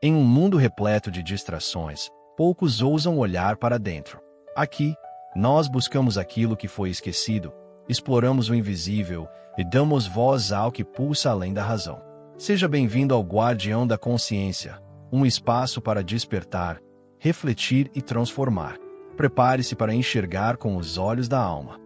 Em um mundo repleto de distrações, poucos ousam olhar para dentro. Aqui, nós buscamos aquilo que foi esquecido, exploramos o invisível e damos voz ao que pulsa além da razão. Seja bem-vindo ao Guardião da Consciência, um espaço para despertar, refletir e transformar. Prepare-se para enxergar com os olhos da alma.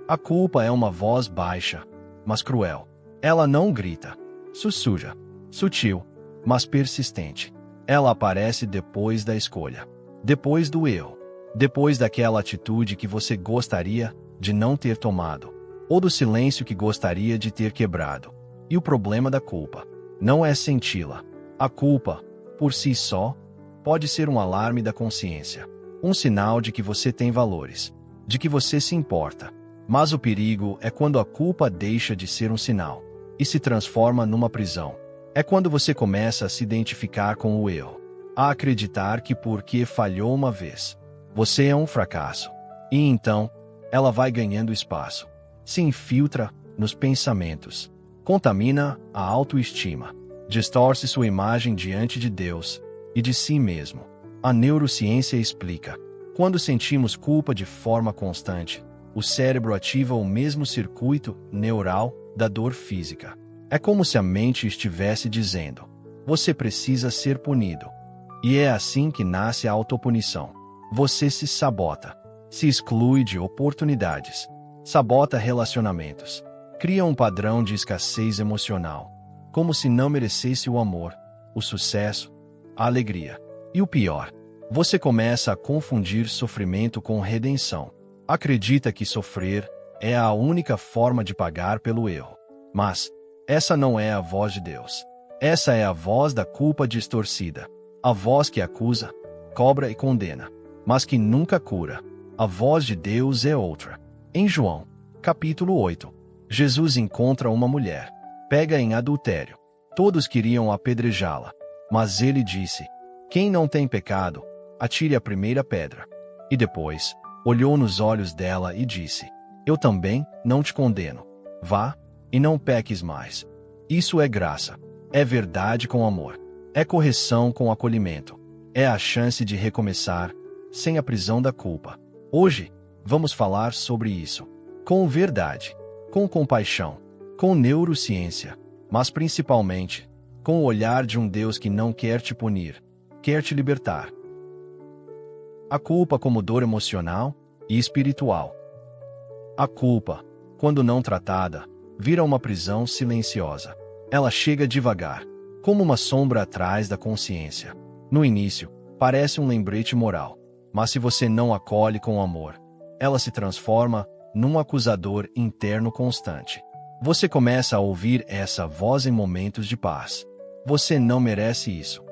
A culpa é uma voz baixa, mas cruel. Ela não grita, sussurra, sutil, mas persistente. Ela aparece depois da escolha, depois do erro, depois daquela atitude que você gostaria de não ter tomado, ou do silêncio que gostaria de ter quebrado. E o problema da culpa não é senti-la. A culpa, por si só, pode ser um alarme da consciência, um sinal de que você tem valores, de que você se importa. Mas o perigo é quando a culpa deixa de ser um sinal e se transforma numa prisão. É quando você começa a se identificar com o erro, a acreditar que porque falhou uma vez, você é um fracasso. E então, ela vai ganhando espaço, se infiltra nos pensamentos, contamina a autoestima, distorce sua imagem diante de Deus e de si mesmo. A neurociência explica: quando sentimos culpa de forma constante, o cérebro ativa o mesmo circuito neural da dor física. É como se a mente estivesse dizendo: você precisa ser punido. E é assim que nasce a autopunição. Você se sabota, se exclui de oportunidades, sabota relacionamentos, cria um padrão de escassez emocional, como se não merecesse o amor, o sucesso, a alegria. E o pior, você começa a confundir sofrimento com redenção. Acredita que sofrer é a única forma de pagar pelo erro. Mas essa não é a voz de Deus. Essa é a voz da culpa distorcida. A voz que acusa, cobra e condena, mas que nunca cura. A voz de Deus é outra. Em João, capítulo 8, Jesus encontra uma mulher, pega em adultério. Todos queriam apedrejá-la, mas ele disse: quem não tem pecado, atire a primeira pedra. E depois, olhou nos olhos dela e disse: eu também não te condeno. Vá, e não peques mais. Isso é graça. É verdade com amor. É correção com acolhimento. É a chance de recomeçar, sem a prisão da culpa. Hoje, vamos falar sobre isso. Com verdade, com compaixão, com neurociência, mas principalmente, com o olhar de um Deus que não quer te punir, quer te libertar. A culpa como dor emocional e espiritual. A culpa, quando não tratada, vira uma prisão silenciosa. Ela chega devagar, como uma sombra atrás da consciência. No início, parece um lembrete moral, mas se você não acolhe com amor, ela se transforma num acusador interno constante. Você começa a ouvir essa voz em momentos de paz. Você não merece isso.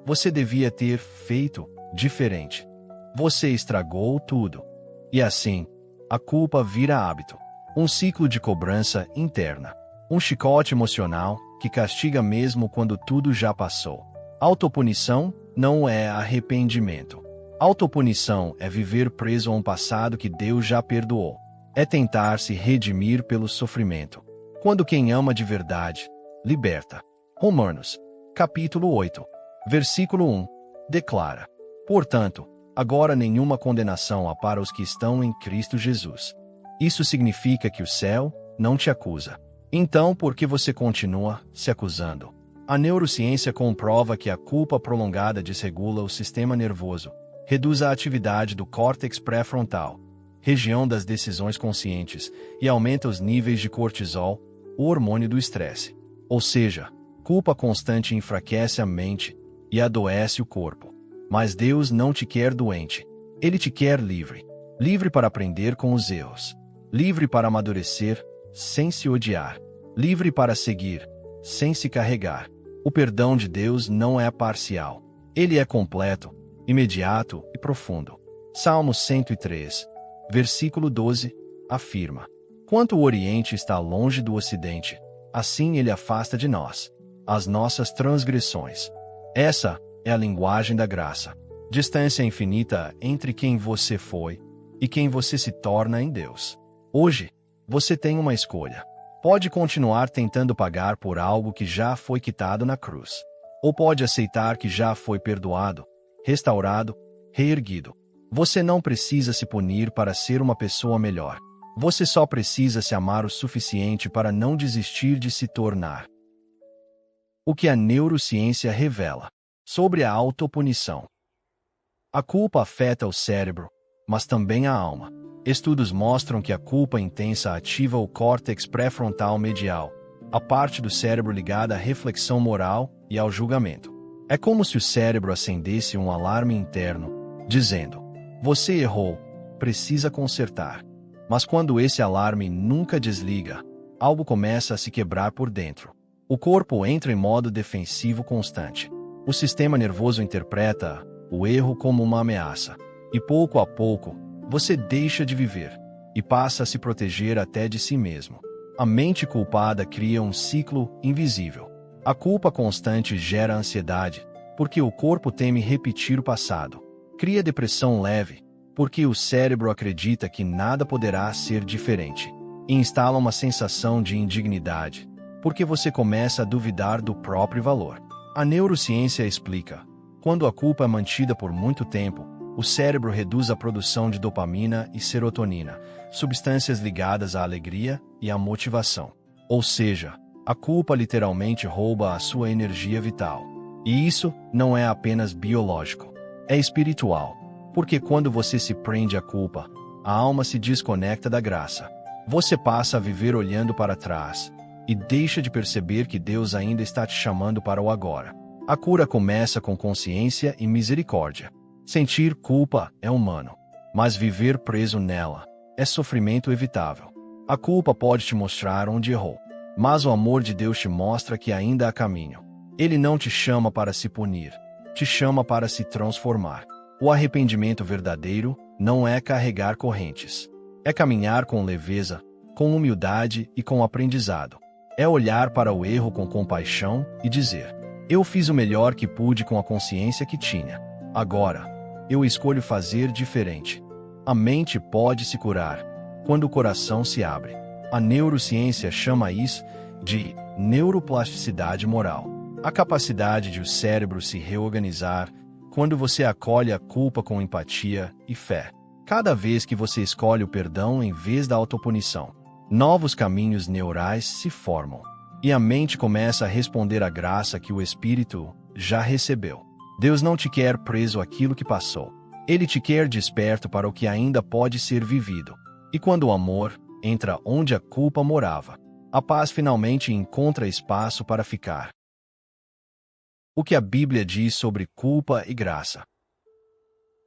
Você devia ter feito diferente. Você estragou tudo. E assim, a culpa vira hábito. Um ciclo de cobrança interna. Um chicote emocional que castiga mesmo quando tudo já passou. Autopunição não é arrependimento. Autopunição é viver preso a um passado que Deus já perdoou. É tentar se redimir pelo sofrimento. Quando quem ama de verdade, liberta. Romanos, capítulo 8, versículo 1, declara: portanto, agora nenhuma condenação há para os que estão em Cristo Jesus. Isso significa que o céu não te acusa. Então, por que você continua se acusando? A neurociência comprova que a culpa prolongada desregula o sistema nervoso, reduz a atividade do córtex pré-frontal, região das decisões conscientes, e aumenta os níveis de cortisol, o hormônio do estresse. Ou seja, culpa constante enfraquece a mente e adoece o corpo. Mas Deus não te quer doente. Ele te quer livre. Livre para aprender com os erros. Livre para amadurecer, sem se odiar. Livre para seguir, sem se carregar. O perdão de Deus não é parcial. Ele é completo, imediato e profundo. Salmo 103, versículo 12, afirma: quanto o Oriente está longe do Ocidente, assim ele afasta de nós as nossas transgressões. Essa é a linguagem da graça. Distância infinita entre quem você foi e quem você se torna em Deus. Hoje, você tem uma escolha. Pode continuar tentando pagar por algo que já foi quitado na cruz. ou pode aceitar que já foi perdoado, restaurado, reerguido. Você não precisa se punir para ser uma pessoa melhor. Você só precisa se amar o suficiente para não desistir de se tornar. O que a neurociência revela sobre a autopunição. A culpa afeta o cérebro, mas também a alma. Estudos mostram que a culpa intensa ativa o córtex pré-frontal medial, a parte do cérebro ligada à reflexão moral e ao julgamento. É como se o cérebro acendesse um alarme interno, dizendo: você errou, precisa consertar. Mas quando esse alarme nunca desliga, algo começa a se quebrar por dentro. O corpo entra em modo defensivo constante. O sistema nervoso interpreta o erro como uma ameaça. E pouco a pouco, você deixa de viver e passa a se proteger até de si mesmo. A mente culpada cria um ciclo invisível. A culpa constante gera ansiedade, porque o corpo teme repetir o passado. Cria depressão leve, porque o cérebro acredita que nada poderá ser diferente. E instala uma sensação de indignidade, porque você começa a duvidar do próprio valor. A neurociência explica: quando a culpa é mantida por muito tempo, o cérebro reduz a produção de dopamina e serotonina, substâncias ligadas à alegria e à motivação. Ou seja, a culpa literalmente rouba a sua energia vital. E isso não é apenas biológico, é espiritual. Porque quando você se prende à culpa, a alma se desconecta da graça. Você passa a viver olhando para trás e deixa de perceber que Deus ainda está te chamando para o agora. A cura começa com consciência e misericórdia. Sentir culpa é humano, mas viver preso nela é sofrimento evitável. A culpa pode te mostrar onde errou, mas o amor de Deus te mostra que ainda há caminho. Ele não te chama para se punir, te chama para se transformar. O arrependimento verdadeiro não é carregar correntes. É caminhar com leveza, com humildade e com aprendizado. É olhar para o erro com compaixão e dizer: eu fiz o melhor que pude com a consciência que tinha. Agora, eu escolho fazer diferente. A mente pode se curar quando o coração se abre. A neurociência chama isso de neuroplasticidade moral. A capacidade de o cérebro se reorganizar quando você acolhe a culpa com empatia e fé. Cada vez que você escolhe o perdão em vez da autopunição, novos caminhos neurais se formam. E a mente começa a responder à graça que o espírito já recebeu. Deus não te quer preso àquilo que passou. Ele te quer desperto para o que ainda pode ser vivido. E quando o amor entra onde a culpa morava, a paz finalmente encontra espaço para ficar. O que a Bíblia diz sobre culpa e graça?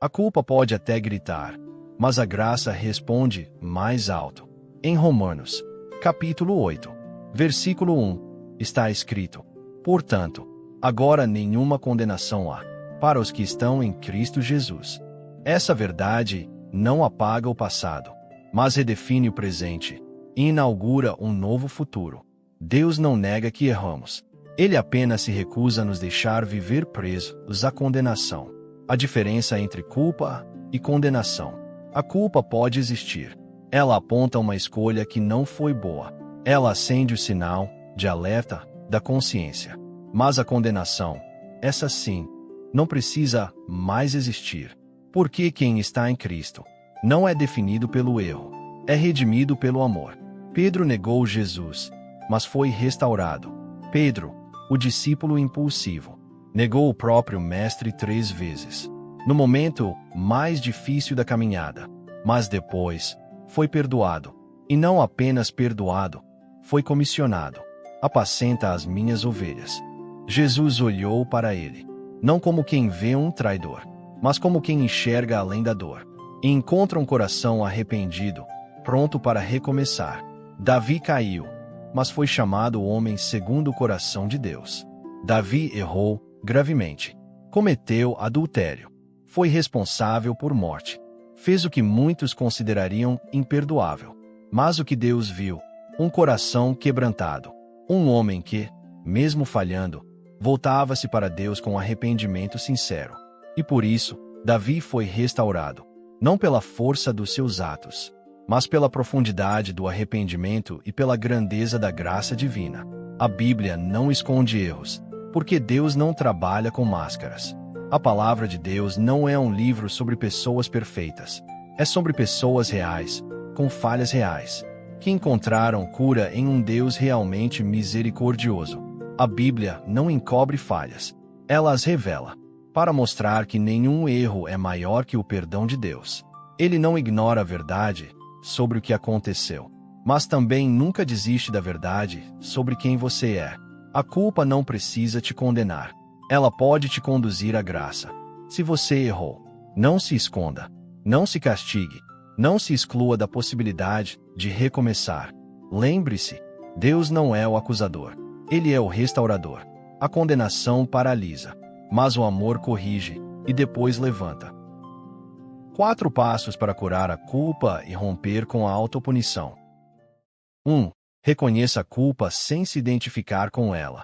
A culpa pode até gritar, mas a graça responde mais alto. Em Romanos, capítulo 8, versículo 1, está escrito: portanto, agora nenhuma condenação há para os que estão em Cristo Jesus. Essa verdade não apaga o passado, mas redefine o presente e inaugura um novo futuro. Deus não nega que erramos. Ele apenas se recusa a nos deixar viver presos à condenação. A diferença entre culpa e condenação. A culpa pode existir. Ela aponta uma escolha que não foi boa. Ela acende o sinal de alerta da consciência. Mas a condenação, essa sim, não precisa mais existir. Porque quem está em Cristo não é definido pelo erro, é redimido pelo amor. Pedro negou Jesus, mas foi restaurado. Pedro, o discípulo impulsivo, negou o próprio mestre 3 vezes, no momento mais difícil da caminhada, mas depois foi perdoado. E não apenas perdoado, foi comissionado: apacenta as minhas ovelhas. Jesus olhou para ele, não como quem vê um traidor, mas como quem enxerga além da dor, e encontra um coração arrependido, pronto para recomeçar. Davi caiu, mas foi chamado o homem segundo o coração de Deus. Davi errou gravemente. Cometeu adultério. Foi responsável por morte. Fez o que muitos considerariam imperdoável. Mas o que Deus viu? Um coração quebrantado. Um homem que, mesmo falhando, voltava-se para Deus com arrependimento sincero. E por isso, Davi foi restaurado, não pela força dos seus atos, mas pela profundidade do arrependimento e pela grandeza da graça divina. A Bíblia não esconde erros, Porque Deus não trabalha com máscaras. A palavra de Deus não é um livro sobre pessoas perfeitas. É sobre pessoas reais, com falhas reais, que encontraram cura em um Deus realmente misericordioso. A Bíblia não encobre falhas. Ela as revela, para mostrar que nenhum erro é maior que o perdão de Deus. Ele não ignora a verdade sobre o que aconteceu, mas também nunca desiste da verdade sobre quem você é. A culpa não precisa te condenar. Ela pode te conduzir à graça. Se você errou, não se esconda. Não se castigue. Não se exclua da possibilidade de recomeçar. Lembre-se, Deus não é o acusador. Ele é o restaurador. A condenação paralisa, mas o amor corrige e depois levanta. 4 passos para curar a culpa e romper com a autopunição. 1. Reconheça a culpa sem se identificar com ela.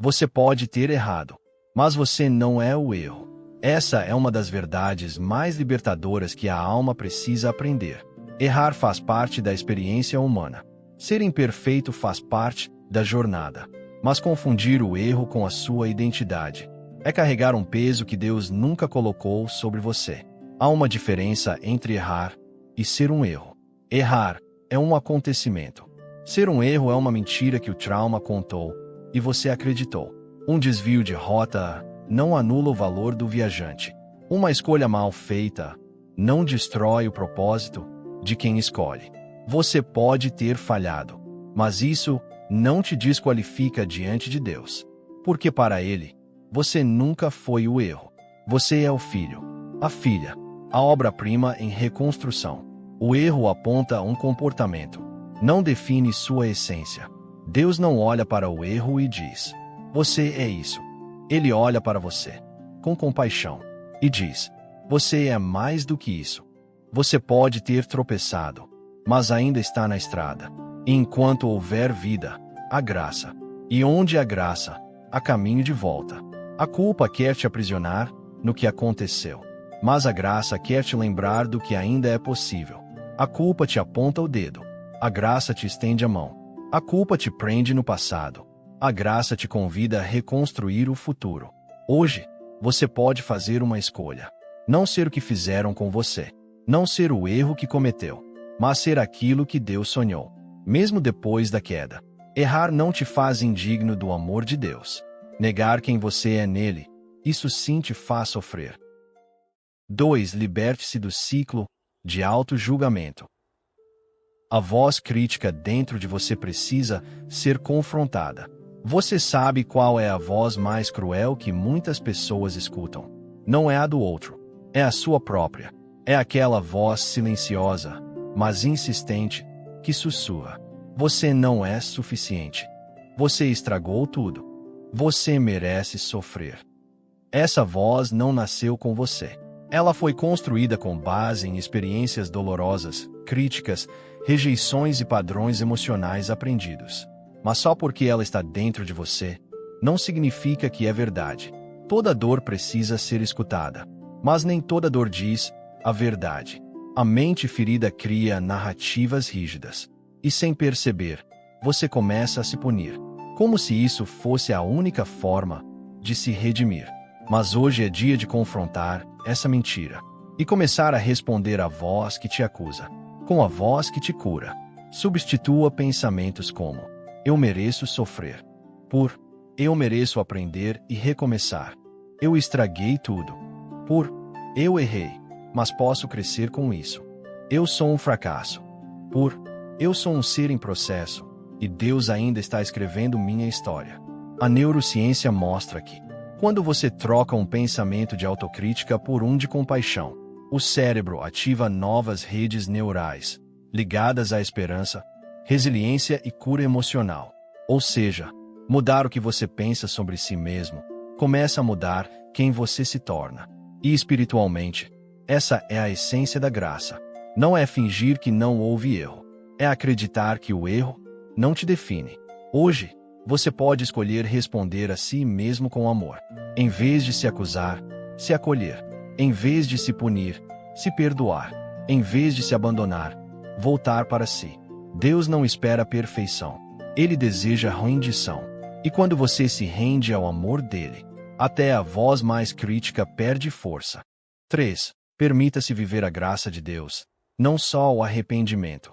Você pode ter errado, mas você não é o erro. Essa é uma das verdades mais libertadoras que a alma precisa aprender. Errar faz parte da experiência humana. Ser imperfeito faz parte da jornada. Mas confundir o erro com a sua identidade é carregar um peso que Deus nunca colocou sobre você. Há uma diferença entre errar e ser um erro. Errar é um acontecimento. Ser um erro é uma mentira que o trauma contou e você acreditou. Um desvio de rota não anula o valor do viajante. Uma escolha mal feita não destrói o propósito de quem escolhe. Você pode ter falhado, mas isso não te desqualifica diante de Deus. Porque para Ele, você nunca foi o erro. Você é o filho, a filha, a obra-prima em reconstrução. O erro aponta um comportamento, não define sua essência. Deus não olha para o erro e diz: você é isso. Ele olha para você, com compaixão, e diz: você é mais do que isso. Você pode ter tropeçado, mas ainda está na estrada. E enquanto houver vida, há graça. E onde há graça, há caminho de volta. A culpa quer te aprisionar no que aconteceu, mas a graça quer te lembrar do que ainda é possível. A culpa te aponta o dedo, a graça te estende a mão. A culpa te prende no passado. A graça te convida a reconstruir o futuro. Hoje, você pode fazer uma escolha. Não ser o que fizeram com você. Não ser o erro que cometeu. Mas ser aquilo que Deus sonhou. Mesmo depois da queda. Errar não te faz indigno do amor de Deus. Negar quem você é nele, isso sim te faz sofrer. 2. Liberte-se do ciclo de auto-julgamento. A voz crítica dentro de você precisa ser confrontada. Você sabe qual é a voz mais cruel que muitas pessoas escutam. Não é a do outro, é a sua própria. É aquela voz silenciosa, mas insistente, que sussurra: você não é suficiente. Você estragou tudo. Você merece sofrer. Essa voz não nasceu com você. Ela foi construída com base em experiências dolorosas, críticas, rejeições e padrões emocionais aprendidos. Mas só porque ela está dentro de você, não significa que é verdade. Toda dor precisa ser escutada, mas nem toda dor diz a verdade. A mente ferida cria narrativas rígidas. E sem perceber, você começa a se punir, como se isso fosse a única forma de se redimir. Mas hoje é dia de confrontar essa mentira e começar a responder à voz que te acusa, com a voz que te cura. Substitua pensamentos como: eu mereço sofrer. Por: eu mereço aprender e recomeçar. Eu estraguei tudo. Por: eu errei, mas posso crescer com isso. Eu sou um fracasso. Por: eu sou um ser em processo, e Deus ainda está escrevendo minha história. A neurociência mostra que, quando você troca um pensamento de autocrítica por um de compaixão, o cérebro ativa novas redes neurais, ligadas à esperança, resiliência e cura emocional. Ou seja, mudar o que você pensa sobre si mesmo começa a mudar quem você se torna. E espiritualmente, essa é a essência da graça. Não é fingir que não houve erro. É acreditar que o erro não te define. Hoje, você pode escolher responder a si mesmo com amor. Em vez de se acusar, se acolher. Em vez de se punir, se perdoar. Em vez de se abandonar, voltar para si. Deus não espera perfeição. Ele deseja rendição. E quando você se rende ao amor dele, até a voz mais crítica perde força. 3. Permita-se viver a graça de Deus, não só o arrependimento.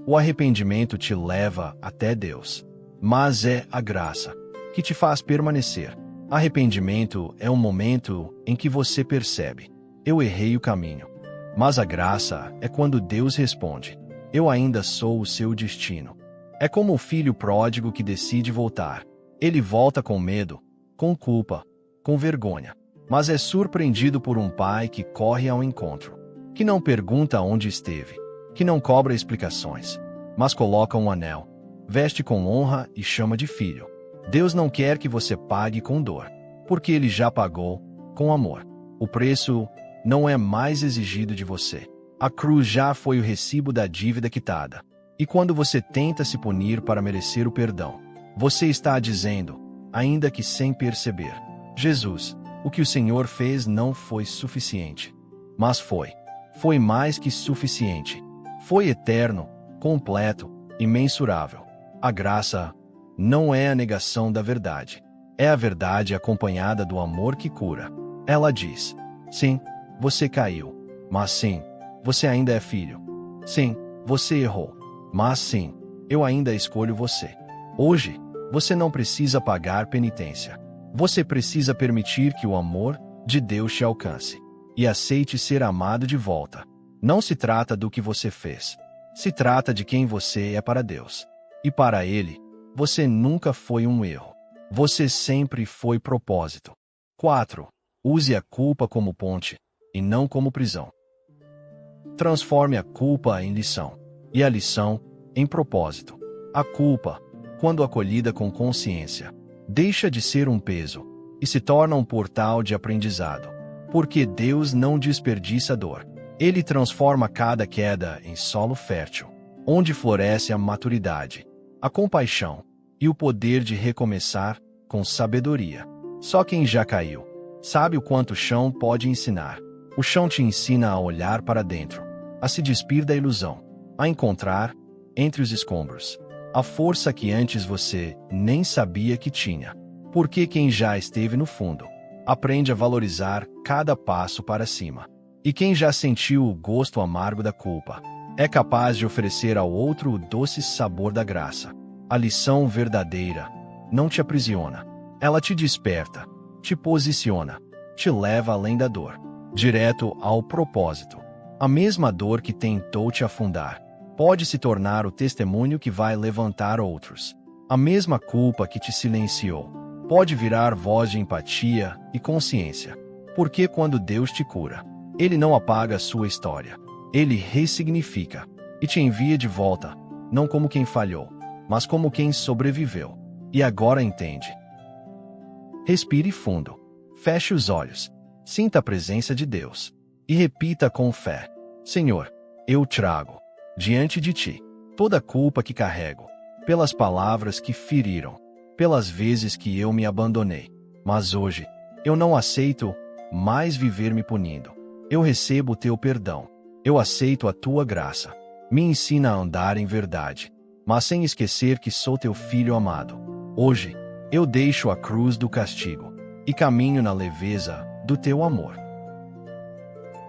O arrependimento te leva até Deus, mas é a graça que te faz permanecer. Arrependimento é um momento em que você percebe: eu errei o caminho. Mas a graça é quando Deus responde: eu ainda sou o seu destino. É como o filho pródigo que decide voltar. Ele volta com medo, com culpa, com vergonha, mas é surpreendido por um pai que corre ao encontro, que não pergunta onde esteve, que não cobra explicações, mas coloca um anel, veste com honra e chama de filho. Deus não quer que você pague com dor, porque Ele já pagou com amor. O preço não é mais exigido de você. A cruz já foi o recibo da dívida quitada. E quando você tenta se punir para merecer o perdão, você está dizendo, ainda que sem perceber: Jesus, o que o Senhor fez não foi suficiente. Mas foi mais que suficiente. Foi eterno, completo, imensurável. A graça não é a negação da verdade. É a verdade acompanhada do amor que cura. Ela diz: sim, você caiu. Mas sim, você ainda é filho. Sim, você errou. Mas sim, eu ainda escolho você. Hoje, você não precisa pagar penitência. Você precisa permitir que o amor de Deus te alcance e aceite ser amado de volta. Não se trata do que você fez. Se trata de quem você é para Deus. E para Ele, você nunca foi um erro. Você sempre foi propósito. 4. Use a culpa como ponte, e não como prisão. Transforme a culpa em lição, e a lição em propósito. A culpa, quando acolhida com consciência, deixa de ser um peso e se torna um portal de aprendizado. Porque Deus não desperdiça dor. Ele transforma cada queda em solo fértil, onde floresce a maturidade, a compaixão e o poder de recomeçar com sabedoria. Só quem já caiu sabe o quanto o chão pode ensinar. O chão te ensina a olhar para dentro, a se despir da ilusão, a encontrar, entre os escombros, a força que antes você nem sabia que tinha. Porque quem já esteve no fundo aprende a valorizar cada passo para cima. E quem já sentiu o gosto amargo da culpa é capaz de oferecer ao outro o doce sabor da graça. A lição verdadeira não te aprisiona. Ela te desperta, te posiciona, te leva além da dor, direto ao propósito. A mesma dor que tentou te afundar pode se tornar o testemunho que vai levantar outros. A mesma culpa que te silenciou pode virar voz de empatia e consciência. Porque quando Deus te cura, Ele não apaga a sua história. Ele ressignifica e te envia de volta, não como quem falhou, mas como quem sobreviveu. E agora entende. Respire fundo. Feche os olhos. Sinta a presença de Deus. E repita com fé: Senhor, eu trago diante de Ti toda a culpa que carrego, pelas palavras que feriram, pelas vezes que eu me abandonei. Mas hoje, eu não aceito mais viver me punindo. Eu recebo o Teu perdão. Eu aceito a Tua graça. Me ensina a andar em verdade, mas sem esquecer que sou Teu filho amado. Hoje, eu deixo a cruz do castigo e caminho na leveza do Teu amor.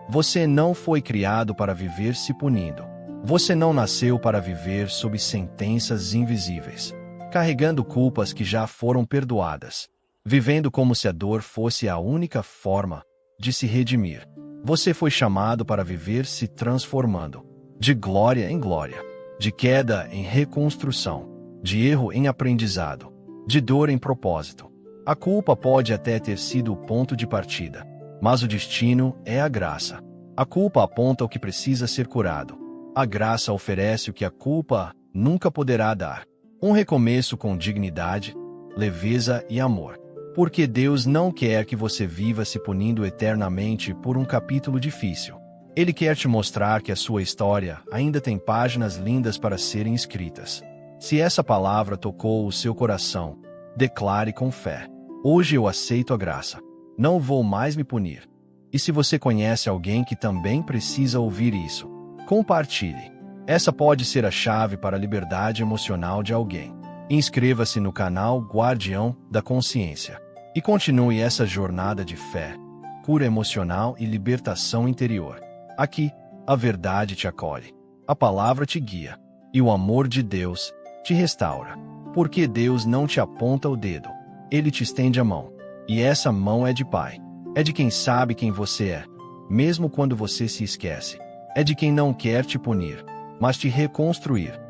Você não foi criado para viver se punindo. Você não nasceu para viver sob sentenças invisíveis, carregando culpas que já foram perdoadas, vivendo como se a dor fosse a única forma de se redimir. Você foi chamado para viver se transformando, de glória em glória, de queda em reconstrução, de erro em aprendizado, de dor em propósito. A culpa pode até ter sido o ponto de partida, mas o destino é a graça. A culpa aponta o que precisa ser curado. A graça oferece o que a culpa nunca poderá dar: um recomeço com dignidade, leveza e amor. Porque Deus não quer que você viva se punindo eternamente por um capítulo difícil. Ele quer te mostrar que a sua história ainda tem páginas lindas para serem escritas. Se essa palavra tocou o seu coração, declare com fé: hoje eu aceito a graça. Não vou mais me punir. E se você conhece alguém que também precisa ouvir isso, compartilhe. Essa pode ser a chave para a liberdade emocional de alguém. Inscreva-se no canal Guardião da Consciência e continue essa jornada de fé, cura emocional e libertação interior. Aqui, a verdade te acolhe, a palavra te guia e o amor de Deus te restaura. Porque Deus não te aponta o dedo, Ele te estende a mão. E essa mão é de Pai. É de quem sabe quem você é, mesmo quando você se esquece. É de quem não quer te punir, mas te reconstruir.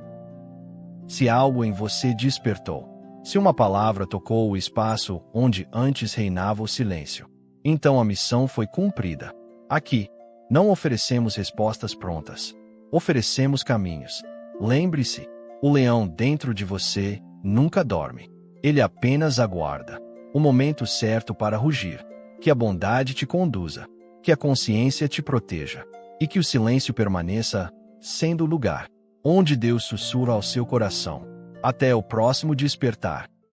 Se algo em você despertou, se uma palavra tocou o espaço onde antes reinava o silêncio, então a missão foi cumprida. Aqui, não oferecemos respostas prontas. Oferecemos caminhos. Lembre-se, o leão dentro de você nunca dorme. Ele apenas aguarda o momento certo para rugir. Que a bondade te conduza, que a consciência te proteja e que o silêncio permaneça sendo o lugar onde Deus sussurra ao seu coração. Até o próximo despertar.